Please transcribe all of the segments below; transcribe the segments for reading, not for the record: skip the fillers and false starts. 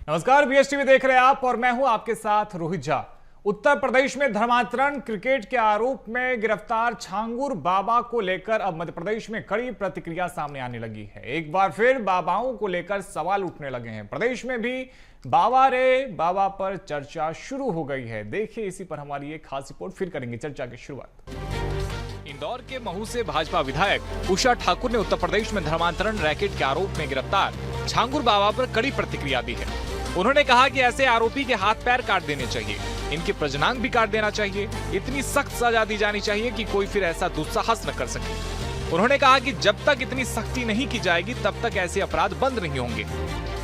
नमस्कार, बीएसटीवी देख रहे हैं आप और मैं हूं आपके साथ रोहित झा। उत्तर प्रदेश में धर्मांतरण क्रिकेट के आरोप में गिरफ्तार छांगुर बाबा को लेकर अब मध्य प्रदेश में कड़ी प्रतिक्रिया सामने आने लगी है। एक बार फिर बाबाओं को लेकर सवाल उठने लगे हैं। प्रदेश में भी बाबा रे बाबा पर चर्चा शुरू हो गई है। देखिए इसी पर हमारी एक खास रिपोर्ट, फिर करेंगे चर्चा की शुरुआत। इंदौर के महू से भाजपा विधायक उषा ठाकुर ने उत्तर प्रदेश में धर्मांतरण रैकेट के आरोप में गिरफ्तार छांगुर बाबा पर कड़ी प्रतिक्रिया दी है। उन्होंने कहा कि ऐसे आरोपी के हाथ पैर काट देने चाहिए, इनके प्रजनांग भी काट देना चाहिए, इतनी सख्त सजा दी जानी चाहिए कि कोई फिर ऐसा दुस्साहस न कर सके। उन्होंने कहा कि जब तक इतनी सख्ती नहीं की जाएगी तब तक ऐसे अपराध बंद नहीं होंगे।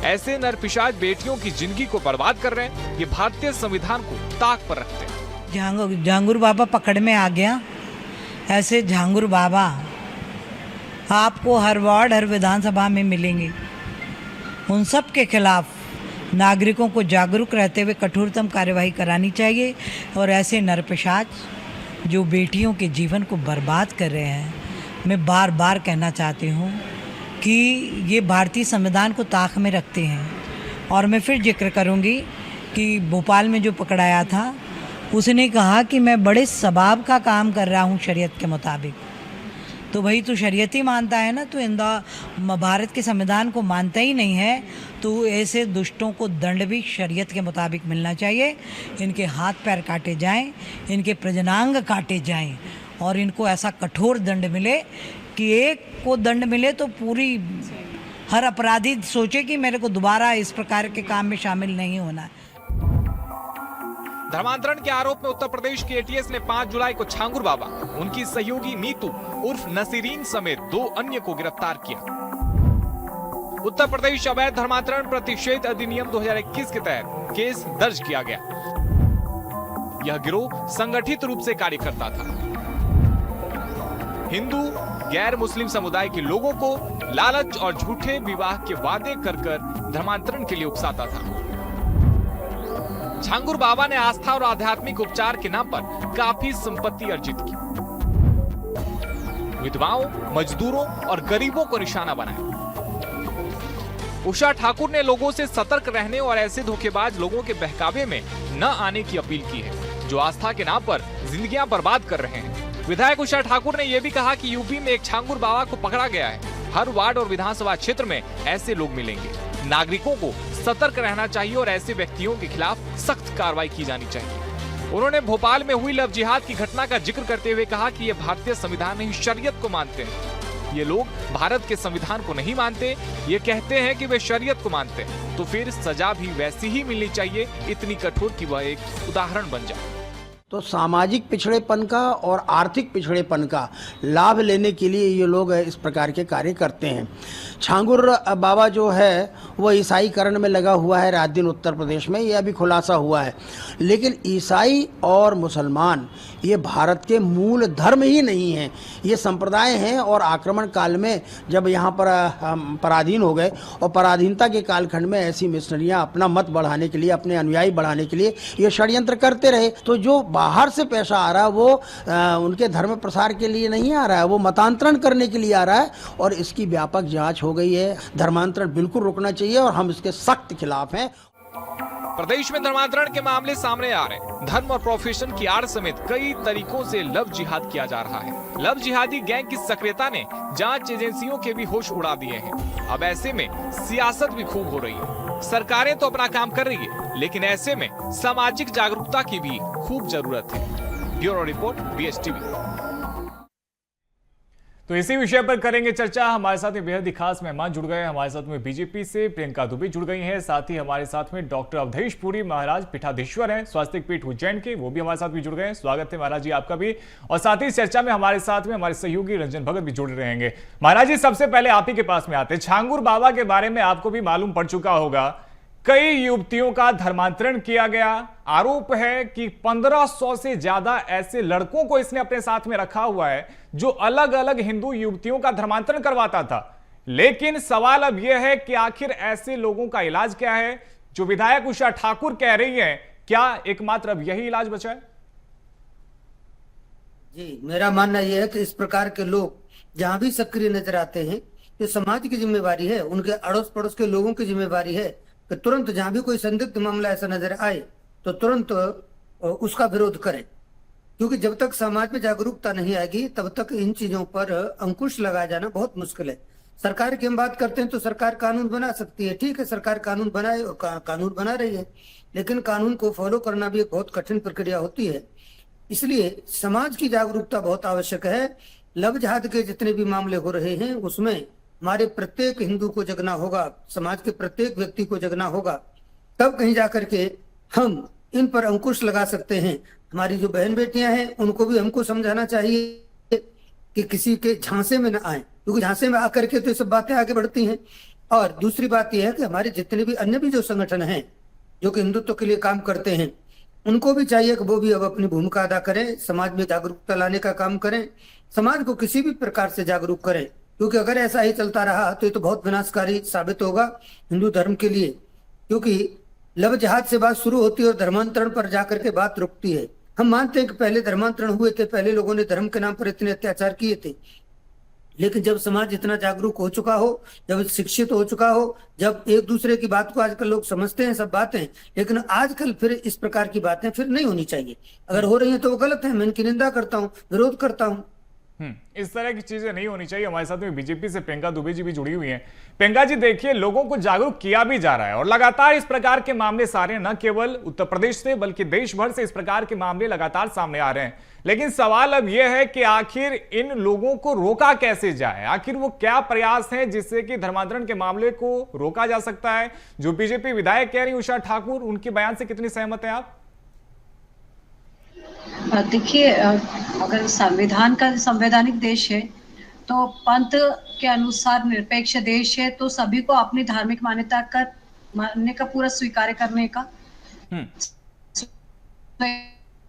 ऐसे नरपिशाच बेटियों की जिंदगी को बर्बाद कर रहे हैं, ये भारतीय संविधान को ताक पर रखते हैं। झांगुर बाबा पकड़ में आ गया। ऐसे झांगुर बाबा आपको हर वार्ड हर विधानसभा में मिलेंगे। उन सब के खिलाफ नागरिकों को जागरूक रहते हुए कठोरतम कार्यवाही करानी चाहिए और ऐसे नरपिशाच जो बेटियों के जीवन को बर्बाद कर रहे हैं, मैं बार बार कहना चाहती हूँ कि ये भारतीय संविधान को ताक में रखते हैं। और मैं फिर जिक्र करूँगी कि भोपाल में जो पकड़ाया था उसने कहा कि मैं बड़े सबाब का काम कर रहा हूँ शरीयत के मुताबिक। तो भाई तू शरीयत ही मानता है ना, तो इंदौर भारत के संविधान को मानता ही नहीं है, तो ऐसे दुष्टों को दंड भी शरीयत के मुताबिक मिलना चाहिए। इनके हाथ पैर काटे जाएं, इनके प्रजनांग काटे जाएं और इनको ऐसा कठोर दंड मिले कि एक को दंड मिले तो पूरी हर अपराधी सोचे कि मेरे को दोबारा इस प्रकार के काम में शामिल नहीं होना है। धर्मांतरण के आरोप में उत्तर प्रदेश के एटीएस ने 5 जुलाई को छांगुर बाबा, उनकी सहयोगी नीतू उर्फ नसीरीन समेत 2 अन्य को गिरफ्तार किया। उत्तर प्रदेश अवैध धर्मांतरण प्रतिषेध अधिनियम 2021 के तहत केस दर्ज किया गया। यह गिरोह संगठित रूप से कार्य करता था। हिंदू गैर मुस्लिम समुदाय के लोगों को लालच और झूठे विवाह के वादे कर धर्मांतरण के लिए उकसाता था। छांगुर बाबा ने आस्था और आध्यात्मिक उपचार के नाम पर काफी संपत्ति अर्जित की। विधवाओं, मजदूरों और गरीबों को निशाना बनाया। उषा ठाकुर ने लोगों से सतर्क रहने और ऐसे धोखेबाज लोगों के बहकावे में न आने की अपील की है, जो आस्था के नाम पर जिंदगियां बर्बाद कर रहे हैं। विधायक उषा ठाकुर ने यह भी कहा कि यूपी में एक छांगुर बाबा को पकड़ा गया है। हर वार्ड और विधानसभा क्षेत्र में ऐसे लोग मिलेंगे। नागरिकों को सतर्क रहना चाहिए और ऐसे व्यक्तियों के खिलाफ सख्त कार्रवाई की जानी चाहिए। उन्होंने भोपाल में हुई लव जिहाद की घटना का जिक्र करते हुए कहा कि ये भारतीय संविधान नहीं शरीयत को मानते हैं। ये लोग भारत के संविधान को नहीं मानते, ये कहते हैं कि वे शरीयत को मानते हैं, तो फिर सजा भी वैसी ही मिलनी चाहिए, इतनी कठोर कि वह एक उदाहरण बन जाए। तो सामाजिक पिछड़ेपन का और आर्थिक पिछड़ेपन का लाभ लेने के लिए ये लोग इस प्रकार के कार्य करते हैं। छांगुर बाबा जो है वो ईसाईकरण में लगा हुआ है रात दिन उत्तर प्रदेश में, यह अभी खुलासा हुआ है। लेकिन ईसाई और मुसलमान ये भारत के मूल धर्म ही नहीं हैं, ये संप्रदाय हैं। और आक्रमण काल में जब यहाँ पर पराधीन हो गए और पराधीनता के कालखंड में ऐसी मिशनरियाँ अपना मत बढ़ाने के लिए, अपने अनुयायी बढ़ाने के लिए ये षड्यंत्र करते रहे। तो जो बाहर से पैसा आ रहा है वो उनके धर्म प्रसार के लिए नहीं आ रहा है, वो मतांतरण करने के लिए आ रहा है। और इसकी व्यापक जांच हो गई है। धर्मांतरण बिल्कुल रुकना चाहिए और हम इसके सख्त खिलाफ हैं। प्रदेश में धर्मांतरण के मामले सामने आ रहे हैं। धर्म और प्रोफेशन की आड़ समेत कई तरीकों से लव जिहाद किया जा रहा है। लव जिहादी गैंग की सक्रियता ने जांच एजेंसियों के भी होश उड़ा दिए हैं। अब ऐसे में सियासत भी खूब हो रही है। सरकारें तो अपना काम कर रही है, लेकिन ऐसे में सामाजिक जागरूकता की भी खूब जरूरत है। Bureau report, BSTV. तो इसी विषय पर करेंगे चर्चा। हमारे साथ में बेहद ही खास मेहमान जुड़ गए। हमारे साथ में बीजेपी से प्रियंका दुबे जुड़ गई हैं। साथ ही हमारे साथ में डॉक्टर अवधेश पुरी महाराज पीठाधीश्वर हैं स्वास्तिक पीठ उज्जैन के, वो भी हमारे साथ भी जुड़ गए हैं। स्वागत है महाराज जी आपका भी। और साथ ही चर्चा में हमारे साथ में हमारे सहयोगी रंजन भगत भी जुड़ रहेंगे। महाराज जी, सबसे पहले आप ही के पास में आते हैं। छांगुर बाबा के बारे में आपको भी मालूम पड़ चुका होगा, कई युवतियों का धर्मांतरण किया गया। आरोप है कि 1500 से ज्यादा ऐसे लड़कों को इसने अपने साथ में रखा हुआ है जो अलग अलग हिंदू युवतियों का धर्मांतरण करवाता था। लेकिन सवाल अब यह है कि आखिर ऐसे लोगों का इलाज क्या है? जो विधायक उषा ठाकुर कह रही है, क्या एकमात्र अब यही इलाज बचा है? जी, मेरा मानना यह है कि इस प्रकार के लोग जहां भी सक्रिय नजर आते हैं, ये समाज की जिम्मेवारी है, उनके अड़ोस पड़ोस के लोगों की जिम्मेवारी है कि तुरंत जहां भी कोई संदिग्ध मामला ऐसा नजर आए तो तुरंत उसका विरोध करें, क्योंकि जब तक समाज में जागरूकता नहीं आएगी तब तक इन चीजों पर अंकुश लगाया जाना बहुत मुश्किल है। सरकार की हम बात करते हैं तो सरकार कानून बना सकती है, ठीक है, सरकार कानून बनाए और कानून बना रही है, लेकिन कानून को फॉलो करना भी एक बहुत कठिन प्रक्रिया होती है। इसलिए समाज की जागरूकता बहुत आवश्यक है। लव जिहाद के जितने भी मामले हो रहे हैं उसमें हमारे प्रत्येक हिंदू को जगना होगा, समाज के प्रत्येक व्यक्ति को जगना होगा, तब कहीं जाकर के हम इन पर अंकुश लगा सकते हैं। हमारी जो बहन बेटियां हैं उनको भी हमको समझाना चाहिए कि किसी के झांसे में न आए, क्योंकि झांसे में आकर के तो ये सब बातें आगे बढ़ती हैं। और दूसरी बात यह है कि हमारे जितने भी अन्य भी जो संगठन हैं जो कि हिंदुत्व के लिए काम करते हैं, उनको भी चाहिए कि वो भी अब अपनी भूमिका अदा करें, समाज में जागरूकता लाने का काम करें, समाज को किसी भी प्रकार से जागरूक करें, क्योंकि अगर ऐसा ही चलता रहा तो ये तो बहुत विनाशकारी साबित होगा हिंदू धर्म के लिए। क्योंकि लव जिहाद से बात शुरू होती है और धर्मांतरण पर जाकर के बात रुकती है। हम मानते हैं कि पहले धर्मांतरण हुए थे, पहले लोगों ने धर्म के नाम पर इतने अत्याचार किए थे, लेकिन जब समाज इतना जागरूक हो चुका हो, जब शिक्षित हो चुका हो, जब एक दूसरे की बात को आजकल लोग समझते हैं सब बातें, लेकिन आजकल फिर इस प्रकार की बातें फिर नहीं होनी चाहिए। अगर हो रही हैं तो वो गलत है, मैं इनकी निंदा करता हूँ, विरोध करता हूँ। इस तरह की चीजें नहीं होनी चाहिए। हमारे साथ में बीजेपी से प्रियंका दुबे जी भी जुड़ी हुई हैं। प्रियंका जी, देखिए, लोगों को जागरूक किया भी जा रहा है और लगातार इस प्रकार के मामले सारे न केवल उत्तर प्रदेश से बल्कि देश भर से इस प्रकार के मामले लगातार सामने आ रहे हैं। लेकिन सवाल अब यह है कि आखिर इन लोगों को रोका कैसे जाए, आखिर वो क्या प्रयास हैं जिससे कि धर्मांतरण के मामले को रोका जा सकता है। जो बीजेपी विधायक कह रही उषा ठाकुर, उनके बयान से कितनी सहमत है आप? देखिए, अगर संविधान का संवैधानिक देश है तो पंथ के अनुसार निरपेक्ष देश है, तो सभी को अपनी धार्मिक मान्यता का मानने का पूरा स्वीकार करने का।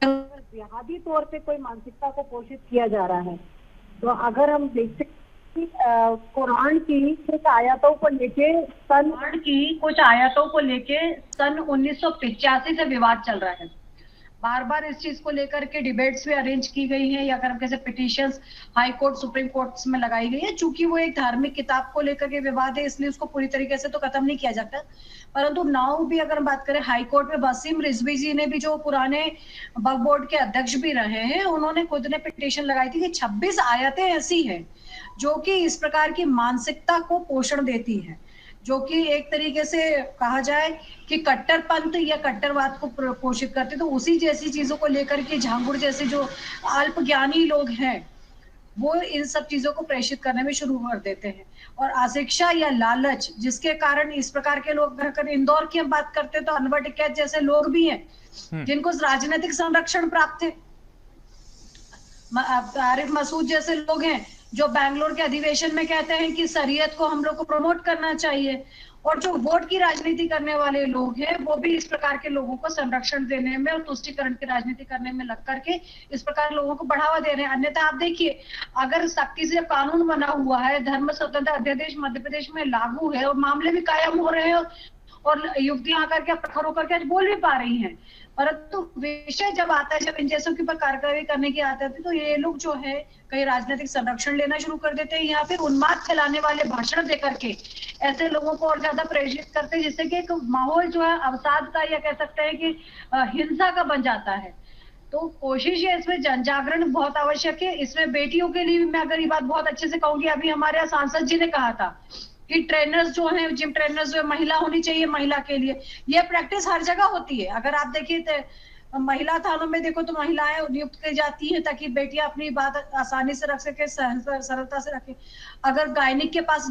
जिहादी तौर पे कोई मानसिकता को पोषित किया जा रहा है, तो अगर हम देखते हैं कि कुरान की कुछ आयतों को लेके सन 1985 से विवाद चल रहा है। बार बार इस चीज को लेकर के डिबेट्स भी अरेंज की गई है, या अगर हम कैसे petitions high court supreme courts में लगाई गई है। चूंकि वो एक धार्मिक किताब को लेकर के विवाद है, इसलिए उसको पूरी तरीके से तो खत्म नहीं किया जाता। परंतु नाउ भी अगर हम बात करें, हाई कोर्ट में वसीम रिजवी जी ने भी, जो पुराने वक्फ बोर्ड के अध्यक्ष भी रहे हैं, उन्होंने खुद ने पिटीशन लगाई थी कि 26 आयतें ऐसी हैं जो कि इस प्रकार की मानसिकता को पोषण देती है, जो कि एक तरीके से कहा जाए कि कट्टरपंथ या कट्टरवाद को पोषित करते। तो उसी जैसी चीजों को लेकर के झांगुर जैसे जो अल्पज्ञानी लोग हैं वो इन सब चीजों को प्रेषित करने में शुरू कर देते हैं। और अशिक्षा या लालच जिसके कारण इस प्रकार के लोग, अगर इंदौर की हम बात करते हैं तो अनवर टिकैत जैसे लोग भी हैं जिनको राजनीतिक संरक्षण प्राप्त है। आरिफ मसूद जैसे लोग हैं जो बैंगलोर के अधिवेशन में कहते हैं कि शरीयत को हम लोग को प्रमोट करना चाहिए। और जो वोट की राजनीति करने वाले लोग हैं वो भी इस प्रकार के लोगों को संरक्षण देने में और तुष्टिकरण की राजनीति करने में लग करके इस प्रकार लोगों को बढ़ावा दे रहे हैं। अन्यथा आप देखिए, अगर सख्ती से कानून बना हुआ है, धर्म स्वतंत्रता अध्यादेश मध्य प्रदेश में लागू है और मामले भी कायम हो रहे हैं और युवतियां आकर के प्रखर होकर के आज बोल भी पा रही हैं, परंतु विषय जब आता है, जब इन जैसों के ऊपर कार्रवाई करने की आती है, तो ये लोग जो है कहीं राजनीतिक संरक्षण लेना शुरू कर देते हैं या फिर उन्माद फैलाने वाले भाषण देकर के ऐसे लोगों को और ज्यादा प्रेरित करते हैं, जिससे कि एक माहौल जो है अवसाद का या कह सकते हैं कि हिंसा का बन जाता है। तो कोशिश है इसमें जन जागरण बहुत आवश्यक है। इसमें बेटियों के लिए भी मैं अगर ये बात बहुत अच्छे से कहूंगी, अभी हमारे यहाँ सांसद जी ने कहा था कि ट्रेनर्स जो हैं, जिम ट्रेनर्स जो है महिला होनी चाहिए, महिला के लिए ये प्रैक्टिस हर जगह होती है। अगर आप देखिए तो महिला थानों में देखो तो महिलाएं नियुक्त की जाती हैं ताकि बेटियां अपनी बात आसानी से रख सके, सरलता से रखें। अगर गायनिक के पास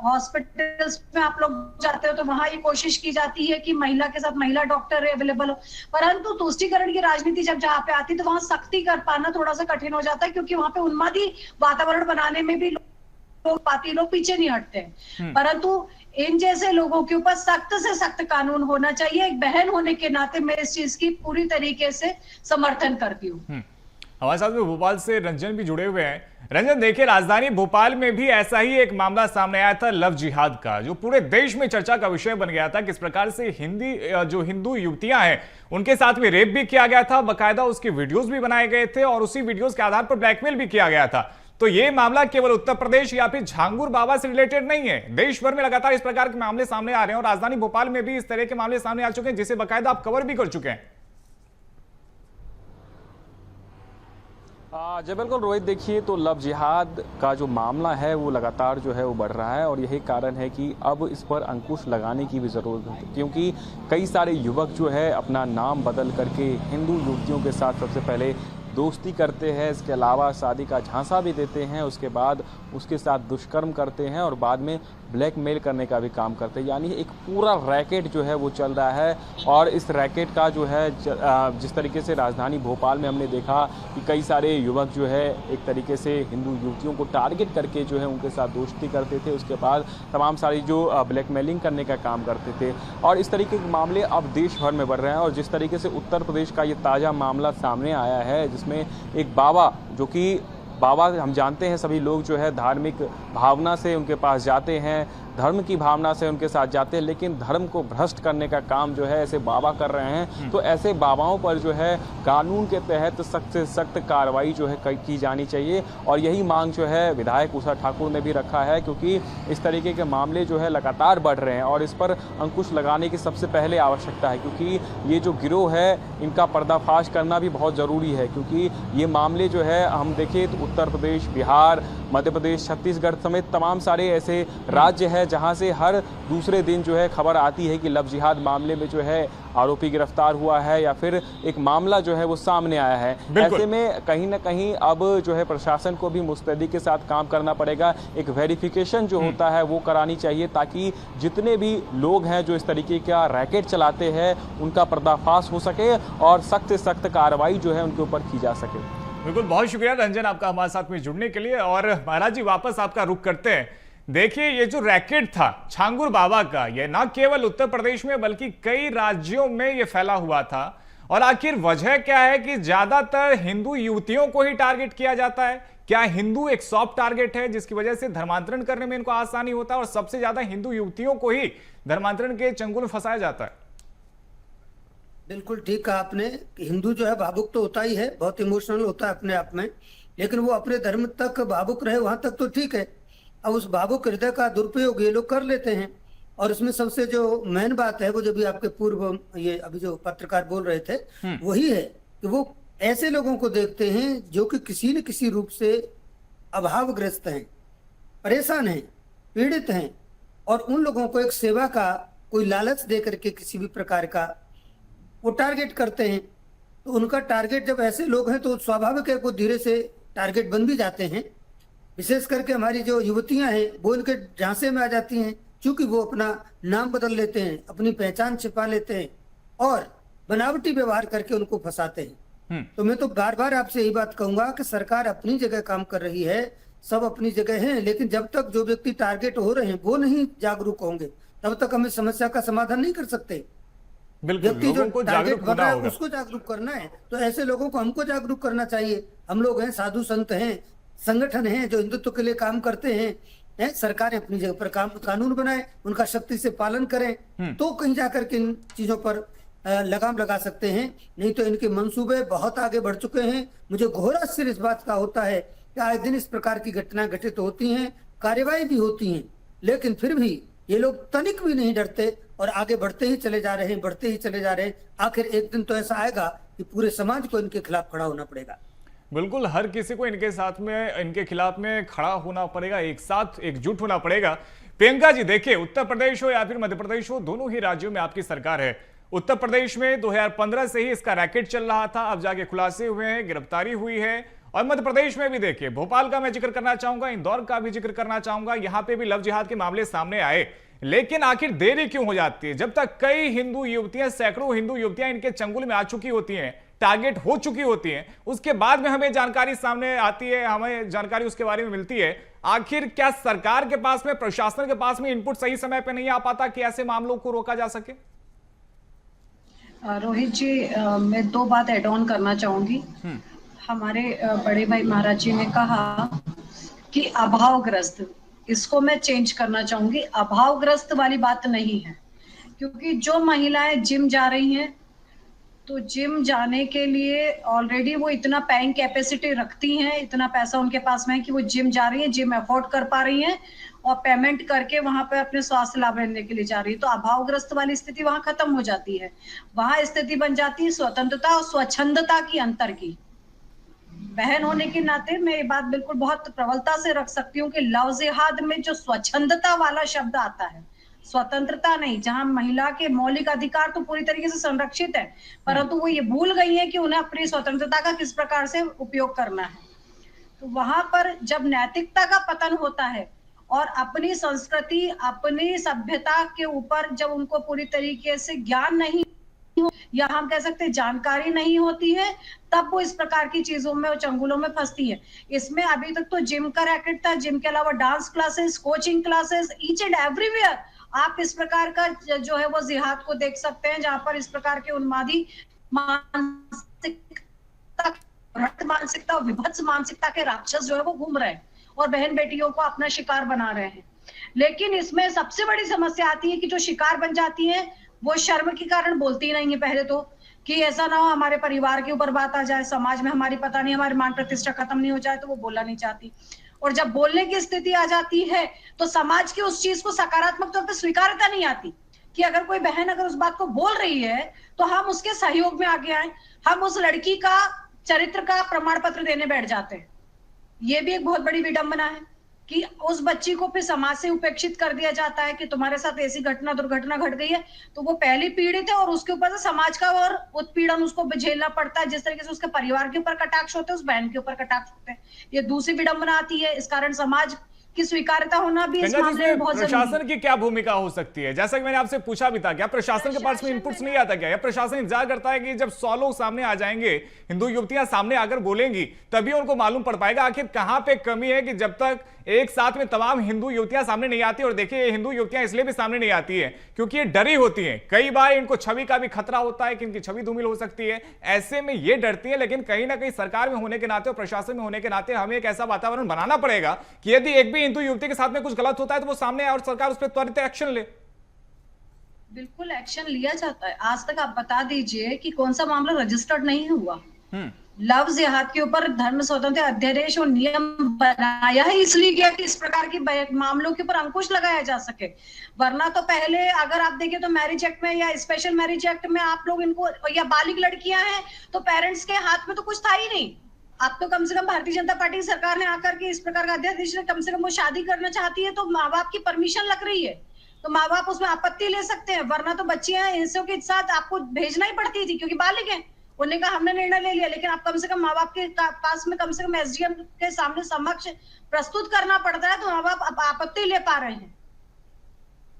हॉस्पिटल्स में आप लोग जाते हो तो वहां ये कोशिश की जाती है कि महिला के साथ महिला डॉक्टर अवेलेबल हो, परंतु तुष्टीकरण की राजनीति जब जहाँ पे आती है तो वहां सख्ती कर पाना थोड़ा सा कठिन हो जाता है, क्योंकि वहां पे उन्मादी वातावरण बनाने में भी पाती लोग पीछे नहीं हटते हैं। परंतु इन जैसे लोगों के ऊपर सख्त से सख्त कानून होना चाहिए। एक बहन होने के नाते मैं इस चीज की पूरी तरीके से समर्थन करती हूँ। हमारे साथ में भोपाल से रंजन भी जुड़े हुए हैं। रंजन, देखिए, राजधानी भोपाल में भी ऐसा ही एक मामला सामने आया था लव जिहाद का, जो पूरे देश में चर्चा का विषय बन गया था। किस प्रकार से हिंदू युवतियां हैं उनके साथ में रेप भी किया गया था, बाकायदा उसके वीडियोस भी बनाए गए थे और उसी वीडियोस के आधार पर ब्लैकमेल भी किया गया था। तो ये मामला केवल उत्तर प्रदेश या फिर झांगुर बाबा से रिलेटेड नहीं है। देश भर में लगातार इस प्रकार के मामले सामने आ रहे हैं और राजधानी भोपाल में भी इस तरह के मामले सामने आ चुके हैं, जिसे बाकायदा आप कवर भी कर चुके हैं। जी बिल्कुल रोहित, देखिए तो लव जिहाद का जो मामला है वो लगातार जो है वो बढ़ रहा है और यही कारण है कि अब इस पर अंकुश लगाने की भी ज़रूरत है, क्योंकि कई सारे युवक जो है अपना नाम बदल करके हिंदू युवतियों के साथ सबसे पहले दोस्ती करते हैं, इसके अलावा शादी का झांसा भी देते हैं, उसके बाद उसके साथ दुष्कर्म करते हैं और बाद में ब्लैकमेल करने का भी काम करते हैं। यानी एक पूरा रैकेट जो है वो चल रहा है और इस रैकेट का जो है जिस तरीके से राजधानी भोपाल में हमने देखा कि कई सारे युवक जो है एक तरीके से हिंदू युवतियों को टारगेट करके जो है उनके साथ दोस्ती करते थे, उसके बाद तमाम सारी जो ब्लैकमेलिंग करने का काम करते थे और इस तरीके के मामले अब देश भर में बढ़ रहे हैं। और जिस तरीके से उत्तर प्रदेश का ये ताज़ा मामला सामने आया है जिसमें एक बाबा, जो कि बाबा हम जानते हैं सभी लोग जो है धार्मिक भावना से उनके पास जाते हैं, धर्म की भावना से उनके साथ जाते हैं, लेकिन धर्म को भ्रष्ट करने का काम जो है ऐसे बाबा कर रहे हैं। तो ऐसे बाबाओं पर जो है कानून के तहत सख्त से सख्त कार्रवाई जो है की जानी चाहिए और यही मांग जो है विधायक उषा ठाकुर ने भी रखा है, क्योंकि इस तरीके के मामले जो है लगातार बढ़ रहे हैं और इस पर अंकुश लगाने की सबसे पहले आवश्यकता है, क्योंकि ये जो गिरोह है इनका पर्दाफाश करना भी बहुत ज़रूरी है। क्योंकि ये मामले जो है हम देखें तो उत्तर प्रदेश, बिहार, मध्य प्रदेश, छत्तीसगढ़ समेत तमाम सारे ऐसे राज्य हैं जहां से हर दूसरे दिन जो है खबर आती है कि लव जिहाद मामले में जो है आरोपी गिरफ्तार हुआ है या फिर एक मामला जो है वो सामने आया है। ऐसे में कहीं ना कहीं अब जो है प्रशासन को भी मुस्तैदी के साथ काम करना पड़ेगा, एक वेरिफिकेशन जो होता है वो करानी चाहिए ताकि जितने भी लोग हैं जो इस तरीके का रैकेट चलाते हैं उनका पर्दाफाश हो सके और सख्त से सख्त कार्रवाई जो है उनके ऊपर की जा सके। बिल्कुल, बहुत शुक्रिया रंजन आपका हमारे साथ में जुड़ने के लिए। और महाराज जी वापस आपका रुख करते हैं। देखिए, ये जो रैकेट था छांगुर बाबा का, ये ना केवल उत्तर प्रदेश में बल्कि कई राज्यों में ये फैला हुआ था। और आखिर वजह क्या है कि ज्यादातर हिंदू युवतियों को ही टारगेट किया जाता है? क्या हिंदू एक सॉफ्ट टारगेट है जिसकी वजह से धर्मांतरण करने में इनको आसानी होता है और सबसे ज्यादा हिंदू युवतियों को ही धर्मांतरण के चंगुल में फंसाया जाता है? बिल्कुल ठीक कहा आपने कि हिंदू जो है भावुक तो होता ही है, बहुत इमोशनल होता है अपने आप में, लेकिन वो अपने धर्म तक भावुक रहे वहां तक तो ठीक है। अब उस भावुक हृदय का दुरुपयोग ये लोग कर लेते हैं और इसमें सबसे जो मेन बात है वो जो भी आपके पूर्व ये अभी जो पत्रकार बोल रहे थे वही है कि वो ऐसे लोगों को देखते हैं जो कि किसी न किसी रूप से अभावग्रस्त हैं, परेशान हैं, पीड़ित हैं और उन लोगों को एक सेवा का कोई लालच दे करके किसी भी प्रकार का वो टारगेट करते हैं। तो उनका टारगेट जब ऐसे लोग हैं तो स्वाभाविक है वो धीरे से टारगेट बन भी जाते हैं। विशेष करके हमारी जो युवतियां हैं वो इनके झांसे में आ जाती हैं, क्योंकि वो अपना नाम बदल लेते हैं, अपनी पहचान छिपा लेते हैं और बनावटी व्यवहार करके उनको फंसाते हैं। तो मैं तो बार बार आपसे यही बात कहूंगा कि सरकार अपनी जगह काम कर रही है, सब अपनी जगह हैं, लेकिन जब तक जो व्यक्ति टारगेट हो रहे हैं वो नहीं जागरूक होंगे तब तक हमें समस्या का समाधान नहीं कर सकते। व्यक्ति जो टारगेट बन रहा है उसको जागरूक करना है, तो ऐसे लोगों को हमको जागरूक करना चाहिए। हम लोग हैं, साधु संत हैं, संगठन हैं जो हिंदुत्व के लिए काम करते हैं, सरकारें अपनी जगह पर कानून बनाए, उनका सख्ती से पालन करें तो कहीं जाकर के इन चीजों पर लगाम लगा सकते हैं। नहीं तो इनके मंसूबे बहुत आगे बढ़ चुके हैं। मुझे घोर आश्चर्य इस बात का होता है कि आए दिन इस प्रकार की घटनाएं घटित होती हैं, कार्यवाही भी होती हैं, लेकिन फिर भी ये लोग तनिक भी नहीं डरते और आगे बढ़ते ही चले जा रहे हैं, बढ़ते ही चले जा रहे हैं। आखिर एक दिन तो ऐसा आएगा कि पूरे समाज को इनके खिलाफ खड़ा होना पड़ेगा। बिल्कुल, हर किसी को इनके साथ में, इनके खिलाफ में खड़ा होना पड़ेगा, एक साथ एकजुट होना पड़ेगा। प्रियंका जी, देखिए, उत्तर प्रदेश हो या फिर मध्य प्रदेश हो, दोनों ही राज्यों में आपकी सरकार है। उत्तर प्रदेश में 2015 से ही इसका रैकेट चल रहा था, अब जाके खुलासे हुए हैं, गिरफ्तारी हुई है। और मध्य प्रदेश में भी देखिए, भोपाल का मैं जिक्र करना चाहूंगा, इंदौर का भी जिक्र करना चाहूंगा, यहां पे भी लव जिहाद के मामले सामने आए। लेकिन आखिर देरी क्यों हो जाती है? जब तक कई हिंदू युवतियां, सैकड़ों हिंदू युवतियां इनके चंगुल में आ चुकी होती हैं, टारगेट हो चुकी होती हैं, उसके बाद में हमें जानकारी सामने आती है, हमें जानकारी उसके बारे में मिलती है। आखिर क्या सरकार के पास में, प्रशासन के पास में इनपुट सही समय पे नहीं आ पाता कि ऐसे मामलों को रोका जा सके? रोहित जी, मैं दो बात ऐड ऑन करना चाहूंगी। हमारे बड़े भाई महाराज जी ने कहा कि अभावग्रस्त, इसको मैं चेंज करना चाहूंगी। अभावग्रस्त वाली बात नहीं है, क्योंकि जो महिलाएं जिम जा रही हैं तो जिम जाने के लिए ऑलरेडी वो इतना पेइंग कैपेसिटी रखती हैं, इतना पैसा उनके पास में है कि वो जिम जा रही है, जिम अफोर्ड कर पा रही हैं और पेमेंट करके वहां पे अपने स्वास्थ्य लाभ लेने के लिए जा रही है। तो अभावग्रस्त वाली स्थिति वहां खत्म हो जाती है। वहां स्थिति बन जाती है स्वतंत्रता और स्वच्छंदता की अंतर की। बहन होने के नाते मैं ये बात बिल्कुल बहुत प्रबलता से रख सकती हूँ कि लव जिहाद में जो स्वच्छंदता वाला शब्द आता है, स्वतंत्रता नहीं, जहां महिला के मौलिक अधिकार तो पूरी तरीके से संरक्षित है, परंतु वो ये भूल गई है कि उन्हें अपनी स्वतंत्रता का किस प्रकार से उपयोग करना है। तो वहां पर जब नैतिकता का पतन होता है और अपनी संस्कृति, अपनी सभ्यता के ऊपर जब उनको पूरी तरीके से ज्ञान नहीं या हम कह सकते जानकारी नहीं होती है, तब वो इस प्रकार की चीजों में और चंगुलों में फंसती है। इसमें अभी तक तो जिम का रैकेट था, जिम के अलावा dance classes, coaching classes, each and everywhere आप इस प्रकार का जो है वो जिहाद को देख सकते हैं, जहां पर इस प्रकार के उन्मादी मानसिकता और विभत्स मानसिकता के राक्षस जो है वो घूम रहे हैं और बहन बेटियों को अपना शिकार बना रहे हैं। लेकिन इसमें सबसे बड़ी समस्या आती है कि जो शिकार बन जाती है वो शर्म के कारण बोलती नहीं है पहले तो, कि ऐसा ना हो हमारे परिवार के ऊपर बात आ जाए, समाज में हमारी पता नहीं हमारी मान प्रतिष्ठा खत्म नहीं हो जाए, तो वो बोलना नहीं चाहती। और जब बोलने की स्थिति आ जाती है तो समाज की उस चीज को सकारात्मक तौर पर स्वीकारता नहीं आती कि अगर कोई बहन अगर उस बात को बोल रही है तो हम उसके सहयोग में आगे आए, हम उस लड़की का चरित्र का प्रमाण पत्र देने बैठ जाते हैं। ये भी एक बहुत बड़ी विडंबना है कि उस बच्ची को फिर समाज से उपेक्षित कर दिया जाता है कि तुम्हारे साथ ऐसी घटना दुर्घटना घट गई है, तो वो पहली पीड़ित है और उसके ऊपर से समाज का और उत्पीड़न उसको झेलना पड़ता है। जिस तरीके से उसके परिवार के ऊपर कटाक्ष होते हैं, उस बहन के ऊपर कटाक्ष होते हैं। ये दूसरी विडंबना आती है। इस कारण समाज की स्वीकार्यता होना भी इस मामले में बहुत जरूरी है। प्रशासन की क्या भूमिका हो सकती है? जैसा कि मैंने आपसे पूछा भी था, क्या प्रशासन के पास में इनपुट्स नहीं आता क्या? या प्रशासन इंतजार करता है कि जब 100 लोग सामने आ जाएंगे, हिंदू युवतियां सामने आकर बोलेंगी, तभी उनको मालूम पड़ पाएगा आखिर कहां पे कमी है कि जब तक एक साथ में तमाम हिंदू युवतियां सामने नहीं आती? और देखिए, ये हिंदू युवतियां इसलिए भी सामने नहीं आती है क्योंकि ये डरी होती हैं। कई बार इनको छवि का भी खतरा होता है कि इनकी छवि धूमिल हो सकती है, ऐसे में ये डरती है। लेकिन कहीं ना कहीं सरकार में होने के नाते और प्रशासन में होने के नाते हमें एक ऐसा वातावरण बनाना पड़ेगा कि यदि एक भी हिंदू युवती के साथ में कुछ गलत होता है तो वो सामने आए और सरकार उस पर त्वरित एक्शन ले। बिल्कुल एक्शन लिया जाता है। आज तक आप बता दीजिए कि कौन सा मामला रजिस्टर्ड नहीं हुआ। लव जिहाद के ऊपर धर्म स्वतंत्र अध्यादेश और नियम बनाया है इसलिए किया कि इस प्रकार के मामलों के ऊपर अंकुश लगाया जा सके। वरना तो पहले अगर आप देखें तो मैरिज एक्ट में या स्पेशल मैरिज एक्ट में आप लोग इनको, या बालिग लड़कियां हैं तो पेरेंट्स के हाथ में तो कुछ था ही नहीं। आप तो कम से कम भारतीय जनता पार्टी सरकार ने आकर के इस प्रकार का अध्यादेश, कम से कम वो शादी करना चाहती है तो माँ बाप की परमिशन लग रही है तो माँ बाप उसमें आपत्ति ले सकते हैं। वरना तो बच्चियां इंसों के साथ आपको भेजना ही पड़ती थी क्योंकि बालिग है। उन्होंने कहा हमने निर्णय ले लिया, लेकिन आप कम से कम माँ बाप के पास में कम से कम एसडीएम के सामने समक्ष प्रस्तुत करना पड़ता है तो माँ बाप आपत्ति ले पा रहे हैं।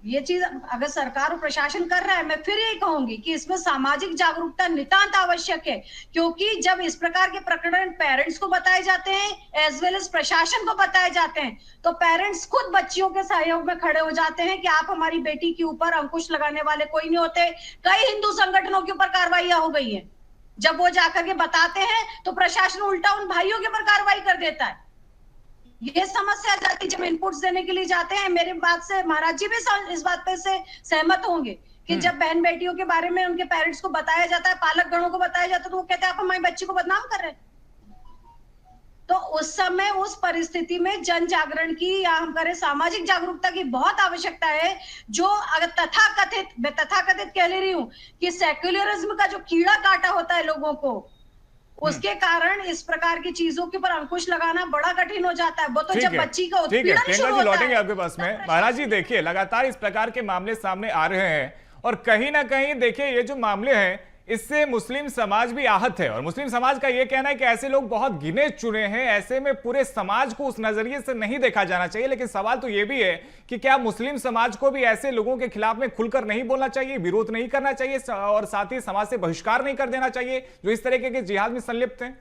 ये चीज अगर सरकार और प्रशासन कर रहा है, मैं फिर यही कहूंगी कि इसमें सामाजिक जागरूकता नितांत आवश्यक है, क्योंकि जब इस प्रकार के प्रकरण पेरेंट्स को बताए जाते हैं एज वेल एज प्रशासन को बताए जाते हैं तो पेरेंट्स खुद बच्चियों के सहयोग में खड़े हो जाते हैं कि आप हमारी बेटी के ऊपर अंकुश लगाने वाले कोई नहीं होते। कई हिंदू संगठनों के ऊपर कार्रवाइयां हो गई है। जब वो जाकर के बताते हैं तो प्रशासन उल्टा उन भाइयों के ऊपर कार्रवाई कर देता है। ये समस्या आ जाती जब इनपुट्स देने के लिए जाते हैं। मेरे बात से महाराज जी भी इस बात पे से सहमत होंगे कि जब बहन बेटियों के बारे में उनके पेरेंट्स को बताया जाता है, पालक गणों को बताया जाता है, तो वो कहते हैं आप हमारी बच्ची को बदनाम कर रहे हैं। तो उस समय उस परिस्थिति में जन जागरण की या हम करें सामाजिक जागरूकता की बहुत आवश्यकता है। जो अगर तथाकथित कह ले रही हूं कि सेक्युलरिज्म का जो कीड़ा काटा होता है लोगों को, उसके कारण इस प्रकार की चीजों के ऊपर अंकुश लगाना बड़ा कठिन हो जाता है। वो तो जब बच्ची का उत्पीड़न शुरू होता है। लौटेंगे आपके पास में। महाराज जी देखिए, लगातार इस प्रकार के मामले सामने आ रहे हैं और कहीं ना कहीं देखिए ये जो मामले हैं इससे मुस्लिम समाज भी आहत है। और मुस्लिम समाज का यह कहना है कि ऐसे लोग बहुत गिने चुने हैं, ऐसे में पूरे समाज को उस नजरिए से नहीं देखा जाना चाहिए। लेकिन सवाल तो यह भी है कि क्या मुस्लिम समाज को भी ऐसे लोगों के खिलाफ में खुलकर नहीं बोलना चाहिए, विरोध नहीं करना चाहिए और साथ ही समाज से बहिष्कार नहीं कर देना चाहिए जो इस तरीके के जिहाद में संलिप्त हैं?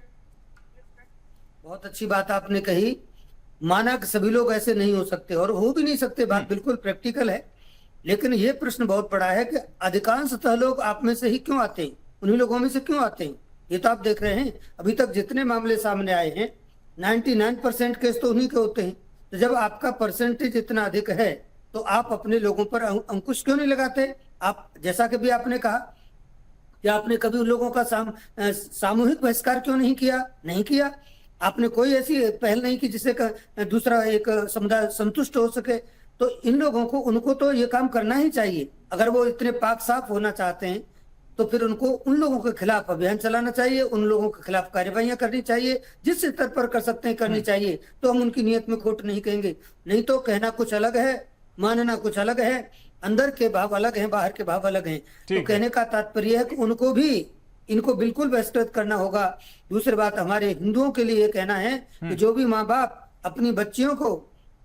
बहुत अच्छी बात आपने कही। माना कि सभी लोग ऐसे नहीं हो सकते और हो भी नहीं सकते, बात बिल्कुल प्रैक्टिकल है। लेकिन ये प्रश्न बहुत बड़ा है कि अधिकांशतः लोग आप में से ही क्यों आते हैं, उन्हीं लोगों में से क्यों आते हैं। ये तो आप देख रहे हैं अभी तक जितने मामले सामने आए हैं 99% केस तो उन्हीं के होते हैं। तो जब आपका परसेंटेज इतना अधिक है तो आप अपने लोगों पर अंकुश क्यों नहीं लगाते? आप जैसा कि भी आपने कहा या आपने कभी उन लोगों का सामूहिक बहिष्कार क्यों नहीं किया? नहीं किया। आपने कोई ऐसी पहल नहीं की जिससे दूसरा एक समुदाय संतुष्ट हो सके। तो इन लोगों को, उनको तो ये काम करना ही चाहिए। अगर वो इतने पाक साफ होना चाहते हैं तो फिर उनको उन लोगों के खिलाफ अभियान चलाना चाहिए, उन लोगों के खिलाफ कार्यवाहियां करनी चाहिए, जिस स्तर पर कर सकते हैं करनी चाहिए। तो हम उनकी नियत में खोट नहीं कहेंगे। नहीं तो कहना कुछ अलग है, मानना कुछ अलग है, अंदर के भाव अलग हैं, बाहर के भाव अलग हैं। तो कहने का तात्पर्य है कि उनको भी, इनको बिल्कुल बहिष्कृत करना होगा। दूसरी बात, हमारे हिंदुओं के लिए कहना है कि जो भी माँ बाप अपनी बच्चियों को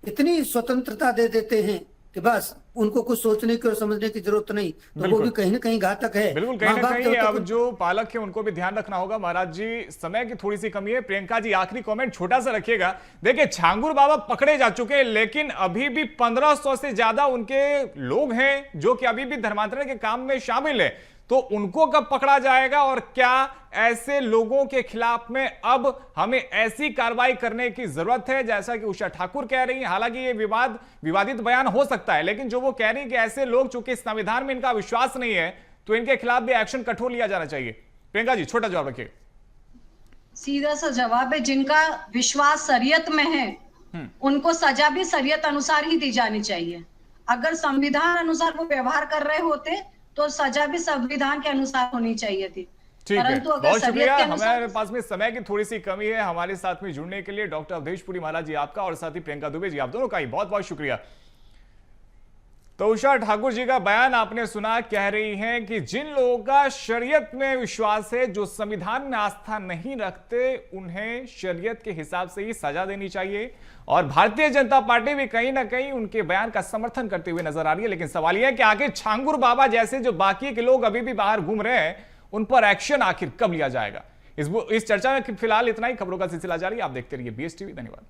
इतनी स्वतंत्रता दे देते हैं कि बस उनको कुछ सोचने की और समझने की जरूरत नहीं, तो वो भी कहीं ना कहीं घातक है। बिल्कुल, कहीं ना कहीं अब जो पालक है उनको भी ध्यान रखना होगा। महाराज जी, समय की थोड़ी सी कमी है। प्रियंका जी, आखिरी कमेंट छोटा सा रखिएगा। देखिए, छांगुर बाबा पकड़े जा चुके हैं, लेकिन अभी भी 1500 से ज्यादा उनके लोग हैं जो कि अभी भी धर्मांतरण के काम में शामिल है। तो उनको कब पकड़ा जाएगा, और क्या ऐसे लोगों के खिलाफ में अब हमें ऐसी कार्रवाई करने की जरूरत है जैसा कि उषा ठाकुर कह रही हैं? हालांकि ये विवादित बयान हो सकता है, लेकिन जो वो कह रही है कि ऐसे लोग, चूंकि संविधान में इनका विश्वास नहीं है, तो इनके खिलाफ भी एक्शन कठोर लिया जाना चाहिए। प्रियंका जी, छोटा जवाब रखिए। सीधा सा जवाब है, जिनका विश्वास शरीयत में है उनको सजा भी शरीयत अनुसार ही दी जानी चाहिए। अगर संविधान अनुसार वो व्यवहार कर रहे होते तो सजा भी संविधान के अनुसार होनी चाहिए थी। ठीक है, परंतु अगर बहुत शुक्रिया। अनुसार... हमारे पास में समय की थोड़ी सी कमी है। हमारे साथ में जुड़ने के लिए डॉक्टर अवधेशपुरी महाराज जी आपका, और साथ ही प्रियंका दुबे जी, आप दोनों का ही बहुत बहुत शुक्रिया। तो उषा ठाकुर जी का बयान आपने सुना। कह रही हैं कि जिन लोगों का शरीयत में विश्वास है, जो संविधान में आस्था नहीं रखते, उन्हें शरीयत के हिसाब से ही सजा देनी चाहिए। और भारतीय जनता पार्टी भी कहीं ना कहीं उनके बयान का समर्थन करते हुए नजर आ रही है। लेकिन सवाल यह है कि आखिर छांगुर बाबा जैसे जो बाकी के लोग अभी भी बाहर घूम रहे हैं, उन पर एक्शन आखिर कब लिया जाएगा? इस चर्चा में फिलहाल इतना ही। खबरों का सिलसिला जारी, आप देखते रहिए BSTV। धन्यवाद।